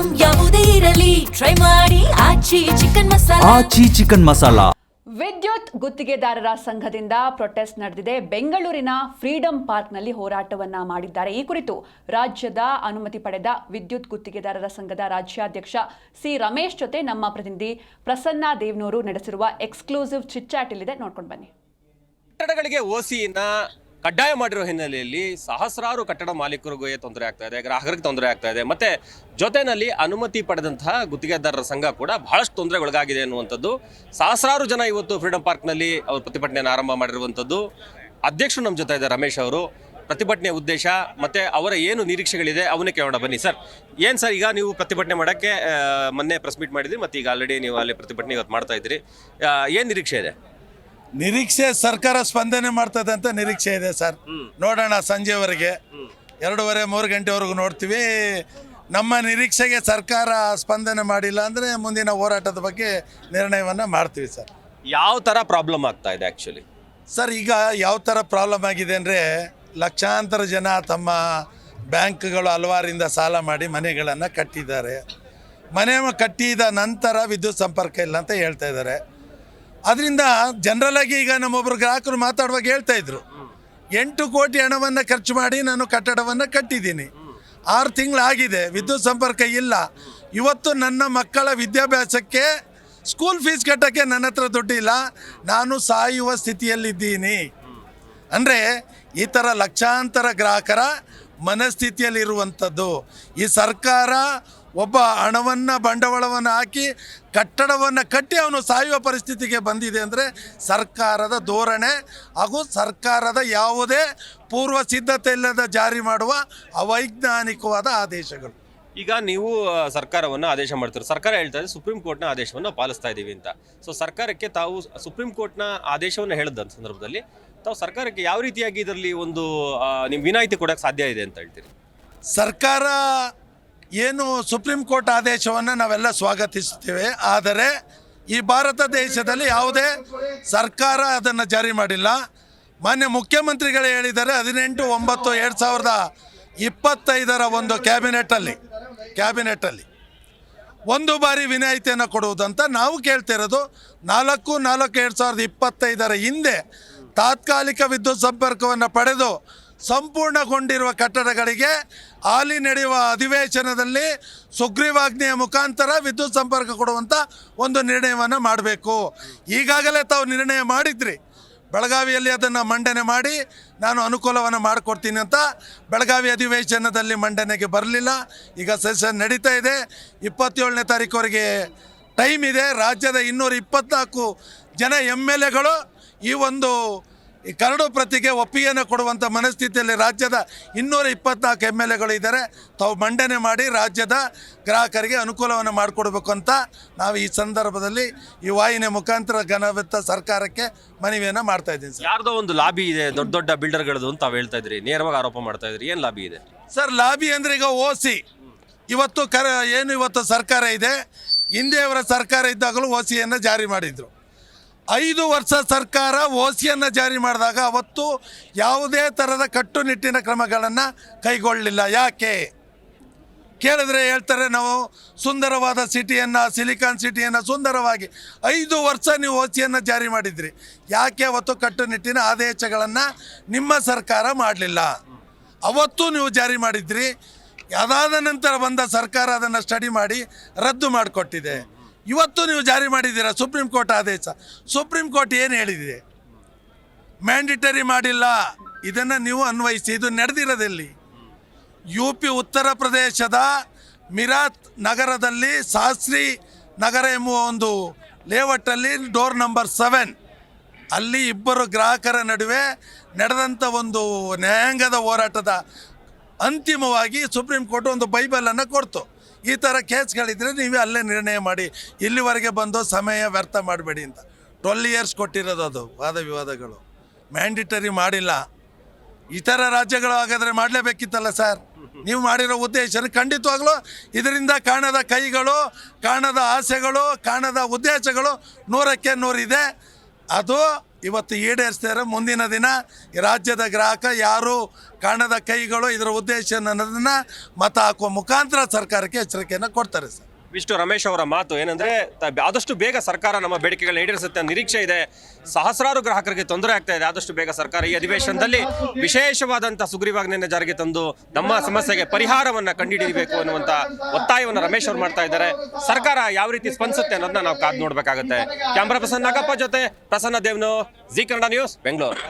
Item ಯಾವುದೇ ಇರಲಿ try ಮಾಡಿ ಆಚಿ ಚಿಕನ್ ಮಸಾಲಾ. ವಿದ್ಯುತ್ ಗುತ್ತಿಗೆದಾರರ ಸಂಘದಿಂದ ಪ್ರೊಟೆಸ್ಟ್ ನಡೆದಿದೆ. ಬೆಂಗಳೂರಿನ ಫ್ರೀಡಂ ಪಾರ್ಕ್ನಲ್ಲಿ ಹೋರಾಟವನ್ನ ಮಾಡಿದ್ದಾರೆ. ಈ ಕುರಿತು ರಾಜ್ಯದ ಅನುಮತಿ ಪಡೆದ ವಿದ್ಯುತ್ ಗುತ್ತಿಗೆದಾರರ ಸಂಘದ ರಾಜ್ಯಾಧ್ಯಕ್ಷ ಸಿ ರಮೇಶ್ ಜೊತೆ ನಮ್ಮ ಪ್ರತಿನಿಧಿ ಪ್ರಸನ್ನ ದೇವನೂರು ನಡೆಸಿರುವ ಎಕ್ಸ್ಕ್ಲೂಸಿವ್ ಚಿಟ್ಚಾಟ್ ಇಲ್ಲಿದೆ, ನೋಡ್ಕೊಂಡು ಬನ್ನಿ. ಕಟ್ಟಡಗಳಿಗೆ ಓಸಿನ ಕಡ್ಡಾಯ ಮಾಡಿರೋ ಹಿನ್ನೆಲೆಯಲ್ಲಿ ಸಹಸ್ರಾರು ಕಟ್ಟಡ ಮಾಲೀಕರಿಗೆ ತೊಂದರೆ ಆಗ್ತಾ ಇದೆ, ಗ್ರಾಹಕರಿಗೆ ತೊಂದರೆ ಆಗ್ತಾ ಇದೆ. ಮತ್ತೆ ಜೊತೆಯಲ್ಲಿ ಅನುಮತಿ ಪಡೆದಂತಹ ಗುತ್ತಿಗೆದಾರರ ಸಂಘ ಕೂಡ ಬಹಳಷ್ಟು ತೊಂದರೆಗೊಳಗಾಗಿದೆ ಅನ್ನುವಂಥದ್ದು. ಸಹಸ್ರಾರು ಜನ ಇವತ್ತು ಫ್ರೀಡಂ ಪಾರ್ಕ್ನಲ್ಲಿ ಅವರು ಪ್ರತಿಭಟನೆಯನ್ನು ಆರಂಭ ಮಾಡಿರುವಂಥದ್ದು. ಅಧ್ಯಕ್ಷರು ನಮ್ಮ ಜೊತೆ ಇದ್ದಾರೆ ರಮೇಶ್ ಅವರು. ಪ್ರತಿಭಟನೆಯ ಉದ್ದೇಶ ಮತ್ತು ಅವರ ಏನು ನಿರೀಕ್ಷೆಗಳಿದೆ ಅವನ್ನೇ ಕೇಳೋಣ ಬನ್ನಿ. ಸರ್, ಏನು ಸರ್, ಈಗ ನೀವು ಪ್ರತಿಭಟನೆ ಮಾಡೋಕ್ಕೆ ಮೊನ್ನೆ ಪ್ರೆಸ್ ಮೀಟ್ ಮಾಡಿದ್ರಿ ಮತ್ತು ಈಗ ಆಲ್ರೆಡಿ ನೀವು ಅಲ್ಲಿ ಪ್ರತಿಭಟನೆ ಇವತ್ತು ಮಾಡ್ತಾ ಇದ್ದೀರಿ, ಏನು ನಿರೀಕ್ಷೆ ಇದೆ? ನಿರೀಕ್ಷೆ ಸರ್ಕಾರ ಸ್ಪಂದನೆ ಮಾಡ್ತದೆ ಅಂತ ನಿರೀಕ್ಷೆ ಇದೆ ಸರ್. ನೋಡೋಣ, ಸಂಜೆವರೆಗೆ 2:30-3 ಗಂಟೆವರೆಗೂ ನೋಡ್ತೀವಿ. ನಮ್ಮ ನಿರೀಕ್ಷೆಗೆ ಸರ್ಕಾರ ಸ್ಪಂದನೆ ಮಾಡಿಲ್ಲ ಅಂದರೆ ಮುಂದಿನ ಹೋರಾಟದ ಬಗ್ಗೆ ನಿರ್ಣಯವನ್ನು ಮಾಡ್ತೀವಿ ಸರ್. ಯಾವ ಥರ ಪ್ರಾಬ್ಲಮ್ ಆಗ್ತಾ ಇದೆ ಆ್ಯಕ್ಚುಲಿ? ಸರ್, ಈಗ ಯಾವ ಥರ ಪ್ರಾಬ್ಲಮ್ ಆಗಿದೆ ಅಂದರೆ, ಲಕ್ಷಾಂತರ ಜನ ತಮ್ಮ ಬ್ಯಾಂಕ್ಗಳು ಹಲವಾರಿಂದ ಸಾಲ ಮಾಡಿ ಮನೆಗಳನ್ನು ಕಟ್ಟಿದ್ದಾರೆ. ಮನೆ ಕಟ್ಟಿದ ನಂತರ ವಿದ್ಯುತ್ ಸಂಪರ್ಕ ಇಲ್ಲ ಅಂತ ಹೇಳ್ತಾ ಇದ್ದಾರೆ. ಅದರಿಂದ ಜನರಲಾಗಿ ಈಗ ನಮ್ಮೊಬ್ಬರು ಗ್ರಾಹಕರು ಮಾತಾಡುವಾಗ ಹೇಳ್ತಾ ಇದ್ರು, 8 ಕೋಟಿ ಹಣವನ್ನು ಖರ್ಚು ಮಾಡಿ ನಾನು ಕಟ್ಟಡವನ್ನು ಕಟ್ಟಿದ್ದೀನಿ, 6 ತಿಂಗಳಾಗಿದೆ, ವಿದ್ಯುತ್ ಸಂಪರ್ಕ ಇಲ್ಲ. ಇವತ್ತು ನನ್ನ ಮಕ್ಕಳ ವಿದ್ಯಾಭ್ಯಾಸಕ್ಕೆ ಸ್ಕೂಲ್ ಫೀಸ್ ಕಟ್ಟೋಕ್ಕೆ ನನ್ನ ಹತ್ರ ದುಡ್ಡಿಲ್ಲ, ನಾನು ಸಾಯುವ ಸ್ಥಿತಿಯಲ್ಲಿದ್ದೀನಿ. ಅಂದರೆ ಈ ಥರ ಲಕ್ಷಾಂತರ ಗ್ರಾಹಕರ ಮನಸ್ಥಿತಿಯಲ್ಲಿರುವಂಥದ್ದು. ಈ ಸರ್ಕಾರ ಒಬ್ಬ ಹಣವನ್ನು ಬಂಡವಾಳವನ್ನು ಹಾಕಿ ಕಟ್ಟಡವನ್ನು ಕಟ್ಟಿ ಅವನು ಸಾಯುವ ಪರಿಸ್ಥಿತಿಗೆ ಬಂದಿದೆ ಅಂದರೆ ಸರ್ಕಾರದ ಧೋರಣೆ ಹಾಗೂ ಸರ್ಕಾರದ ಯಾವುದೇ ಪೂರ್ವ ಸಿದ್ಧತೆ ಇಲ್ಲದ ಜಾರಿ ಮಾಡುವ ಅವೈಜ್ಞಾನಿಕವಾದ ಆದೇಶಗಳು. ಈಗ ನೀವು ಸರ್ಕಾರವನ್ನು ಆದೇಶ ಮಾಡ್ತೀರಿ, ಸರ್ಕಾರ ಹೇಳ್ತಾ ಇದೆ ಸುಪ್ರೀಂ ಕೋರ್ಟ್ನ ಆದೇಶವನ್ನು ಪಾಲಿಸ್ತಾ ಇದ್ದೀವಿ ಅಂತ. ಸೊ ಸರ್ಕಾರಕ್ಕೆ ತಾವು ಸುಪ್ರೀಂ ಕೋರ್ಟ್ನ ಆದೇಶವನ್ನು ಹೇಳಿದ ಸಂದರ್ಭದಲ್ಲಿ ತಾವು ಸರ್ಕಾರಕ್ಕೆ ಯಾವ ರೀತಿಯಾಗಿ ಇದರಲ್ಲಿ ಒಂದು ನೀವು ವಿನಾಯಿತಿ ಕೊಡೋಕ್ಕೆ ಸಾಧ್ಯ ಇದೆ ಅಂತ ಹೇಳ್ತೀರಿ? ಸರ್ಕಾರ ಏನು ಸುಪ್ರೀಂ ಕೋರ್ಟ್ ಆದೇಶವನ್ನು ನಾವೆಲ್ಲ ಸ್ವಾಗತಿಸುತ್ತೇವೆ. ಆದರೆ ಈ ಭಾರತ ದೇಶದಲ್ಲಿ ಯಾವುದೇ ಸರ್ಕಾರ ಅದನ್ನು ಜಾರಿ ಮಾಡಿಲ್ಲ. ಮಾನ್ಯ ಮುಖ್ಯಮಂತ್ರಿಗಳು ಹೇಳಿದ್ದಾರೆ 18/9/2025 ಒಂದು ಕ್ಯಾಬಿನೆಟ್ಟಲ್ಲಿ ಒಂದು ಬಾರಿ ವಿನಾಯಿತಿಯನ್ನು ಕೊಡುವುದಂತ ನಾವು ಕೇಳ್ತಿರೋದು. 4/4/2025 ಹಿಂದೆ ತಾತ್ಕಾಲಿಕ ವಿದ್ಯುತ್ ಸಂಪರ್ಕವನ್ನು ಪಡೆದು ಸಂಪೂರ್ಣಗೊಂಡಿರುವ ಕಟ್ಟಡಗಳಿಗೆ ಹಾಲಿ ನಡೆಯುವ ಅಧಿವೇಶನದಲ್ಲಿ ಸುಗ್ರೀವಾಜ್ಞೆಯ ಮುಖಾಂತರ ವಿದ್ಯುತ್ ಸಂಪರ್ಕ ಕೊಡುವಂಥ ಒಂದು ನಿರ್ಣಯವನ್ನು ಮಾಡಬೇಕು. ಈಗಾಗಲೇ ತಾವು ನಿರ್ಣಯ ಮಾಡಿದ್ರಿ, ಬೆಳಗಾವಿಯಲ್ಲಿ ಅದನ್ನು ಮಂಡನೆ ಮಾಡಿ ನಾನು ಅನುಕೂಲವನ್ನು ಮಾಡಿಕೊಡ್ತೀನಿ ಅಂತ. ಬೆಳಗಾವಿ ಅಧಿವೇಶನದಲ್ಲಿ ಮಂಡನೆಗೆ ಬರಲಿಲ್ಲ. ಈಗ ಸೆಷನ್ ನಡೀತಾ ಇದೆ, 27ನೇ ತಾರೀಕುವರೆಗೆ ಟೈಮ್ ಇದೆ. ರಾಜ್ಯದ 224 ಜನ MLAಗಳು ಈ ಒಂದು ಕರಡು ಪ್ರತಿಗೆ ಒಪ್ಪಿಗೆಯನ್ನು ಕೊಡುವಂಥ ಮನಸ್ಥಿತಿಯಲ್ಲಿ ರಾಜ್ಯದ 224 MLAಗಳು ಇದ್ದಾರೆ. ತಾವು ಮಂಡನೆ ಮಾಡಿ ರಾಜ್ಯದ ಗ್ರಾಹಕರಿಗೆ ಅನುಕೂಲವನ್ನು ಮಾಡಿಕೊಡ್ಬೇಕು ಅಂತ ನಾವು ಈ ಸಂದರ್ಭದಲ್ಲಿ ಈ ವಾಹಿನಿಯ ಮುಖಾಂತರ ಘನವೆತ್ತ ಸರ್ಕಾರಕ್ಕೆ ಮನವಿಯನ್ನು ಮಾಡ್ತಾ ಇದ್ದೀನಿ ಸರ್. ಯಾರ್ದೋ ಒಂದು ಲಾಬಿ ಇದೆ, ದೊಡ್ಡ ದೊಡ್ಡ ಬಿಲ್ಡರ್ಗಳದ್ದು ಅಂತ ತಾವು ಹೇಳ್ತಾ ಇದ್ರಿ, ನೇರವಾಗಿ ಆರೋಪ ಮಾಡ್ತಾ ಇದ್ರಿ. ಏನು ಲಾಬಿ ಇದೆ ಸರ್? ಲಾಬಿ ಅಂದರೆ ಈಗ ಓಸಿ ಇವತ್ತು ಇವತ್ತು ಸರ್ಕಾರ ಇದೆ, ಹಿಂದೆಯವರ ಸರ್ಕಾರ ಇದ್ದಾಗಲೂ ಓಸಿಯನ್ನು ಜಾರಿ ಮಾಡಿದರು. 5 ವರ್ಷ ಸರ್ಕಾರ ಓಸಿಯನ್ನು ಜಾರಿ ಮಾಡಿದಾಗ ಅವತ್ತು ಯಾವುದೇ ಥರದ ಕಟ್ಟುನಿಟ್ಟಿನ ಕ್ರಮಗಳನ್ನು ಕೈಗೊಳ್ಳಲಿಲ್ಲ. ಯಾಕೆ ಕೇಳಿದ್ರೆ ಹೇಳ್ತಾರೆ, ನಾವು ಸುಂದರವಾದ ಸಿಟಿಯನ್ನು, ಸಿಲಿಕಾನ್ ಸಿಟಿಯನ್ನು ಸುಂದರವಾಗಿ 5 ವರ್ಷ ನೀವು ಓಸಿಯನ್ನು ಜಾರಿ ಮಾಡಿದ್ರಿ. ಯಾಕೆ ಅವತ್ತು ಕಟ್ಟುನಿಟ್ಟಿನ ಆದೇಶಗಳನ್ನು ನಿಮ್ಮ ಸರ್ಕಾರ ಮಾಡಲಿಲ್ಲ? ಅವತ್ತು ನೀವು ಜಾರಿ ಮಾಡಿದ್ರಿ. ಅದಾದ ನಂತರ ಬಂದ ಸರ್ಕಾರ ಅದನ್ನು ಸ್ಟಡಿ ಮಾಡಿ ರದ್ದು ಮಾಡಿಕೊಟ್ಟಿದೆ. ಇವತ್ತು ನೀವು ಜಾರಿ ಮಾಡಿದ್ದೀರಾ ಸುಪ್ರೀಂ ಕೋರ್ಟ್ ಆದೇಶ. ಸುಪ್ರೀಂ ಕೋರ್ಟ್ ಏನು ಹೇಳಿದೆ? ಮ್ಯಾಂಡಿಟರಿ ಮಾಡಿಲ್ಲ. ಇದನ್ನು ನೀವು ಅನ್ವಯಿಸಿ. ಇದು ನಡೆದಿರೋದಲ್ಲಿ UP ಉತ್ತರ ಪ್ರದೇಶದ ಮಿರಾತ್ ನಗರದಲ್ಲಿ ಶಾಸ್ತ್ರಿ ನಗರ ಎಂಬುವ ಒಂದು ಲೇಔಟಲ್ಲಿ ಡೋರ್ ನಂಬರ್ 7 ಅಲ್ಲಿ 2 ಗ್ರಾಹಕರ ನಡುವೆ ನಡೆದಂಥ ಒಂದು ನ್ಯಾಯಾಂಗದ ಹೋರಾಟದ ಅಂತಿಮವಾಗಿ ಸುಪ್ರೀಂ ಕೋರ್ಟ್ ಒಂದು ಬೈಬಲನ್ನು ಕೊಡ್ತು. ಈ ಥರ ಕೇಸ್ಗಳಿದ್ರೆ ನೀವೇ ಅಲ್ಲೇ ನಿರ್ಣಯ ಮಾಡಿ, ಇಲ್ಲಿವರೆಗೆ ಬಂದು ಸಮಯ ವ್ಯರ್ಥ ಮಾಡಬೇಡಿ ಅಂತ. 12 ಇಯರ್ಸ್ ಕೊಟ್ಟಿರೋದು ಅದು ವಾದ ವಿವಾದಗಳು. ಮ್ಯಾಂಡಿಟರಿ ಮಾಡಿಲ್ಲ. ಇತರ ರಾಜ್ಯಗಳು ಹಾಗಾದರೆ ಮಾಡಲೇಬೇಕಿತ್ತಲ್ಲ ಸರ್? ನೀವು ಮಾಡಿರೋ ಉದ್ದೇಶ ಖಂಡಿತವಾಗ್ಲೂ ಇದರಿಂದ ಕಾಣದ ಕೈಗಳು, ಕಾಣದ ಆಸೆಗಳು, ಕಾಣದ ಉದ್ದೇಶಗಳು 100ಕ್ಕೆ 100 ಇದೆ. ಅದು ಇವತ್ತು ಈಡೇರಿಸ್ತಾರೆ. ಮುಂದಿನ ದಿನ ಈ ರಾಜ್ಯದ ಗ್ರಾಹಕ ಯಾರು ಕಾಣದ ಕೈಗಳು ಇದರ ಉದ್ದೇಶ ಅನ್ನೋದನ್ನು ಮತ ಹಾಕುವ ಮುಖಾಂತರ ಸರ್ಕಾರಕ್ಕೆ ಎಚ್ಚರಿಕೆಯನ್ನು ಕೊಡ್ತಾರೆ ಸರ್. ವಿಷ್ಣು ರಮೇಶ್ ಅವರ ಮಾತು ಏನಂದ್ರೆ ಆದಷ್ಟು ಬೇಗ ಸರ್ಕಾರ ನಮ್ಮ ಬೇಡಿಕೆಗಳನ್ನ ಈಡೇರಿಸುತ್ತೆ ನಿರೀಕ್ಷೆ ಇದೆ. ಸಹಸ್ರಾರು ಗ್ರಾಹಕರಿಗೆ ತೊಂದರೆ ಆಗ್ತಾ ಇದೆ. ಆದಷ್ಟು ಬೇಗ ಸರ್ಕಾರ ಈ ಅಧಿವೇಶನದಲ್ಲಿ ವಿಶೇಷವಾದಂತಹ ಸುಗ್ರೀವಾಜ್ಞೆಯನ್ನು ಜಾರಿಗೆ ತಂದು ನಮ್ಮ ಸಮಸ್ಯೆಗೆ ಪರಿಹಾರವನ್ನ ಕಂಡುಹಿಡಿಯಬೇಕು ಅನ್ನುವಂತ ಒತ್ತಾಯವನ್ನು ರಮೇಶ್ ಅವರು ಮಾಡ್ತಾ ಇದ್ದಾರೆ. ಸರ್ಕಾರ ಯಾವ ರೀತಿ ಸ್ಪಂದಿಸುತ್ತೆ ಅನ್ನೋದನ್ನ ನಾವು ಕಾದು ನೋಡ್ಬೇಕಾಗುತ್ತೆ. ಕ್ಯಾಮ್ರಾ ಪರ್ಸನ್ ನಾಗಪ್ಪ ಜೊತೆ ಪ್ರಸನ್ನ ದೇವ್ನು, ಜಿ ಕನ್ನಡ ನ್ಯೂಸ್, ಬೆಂಗಳೂರು.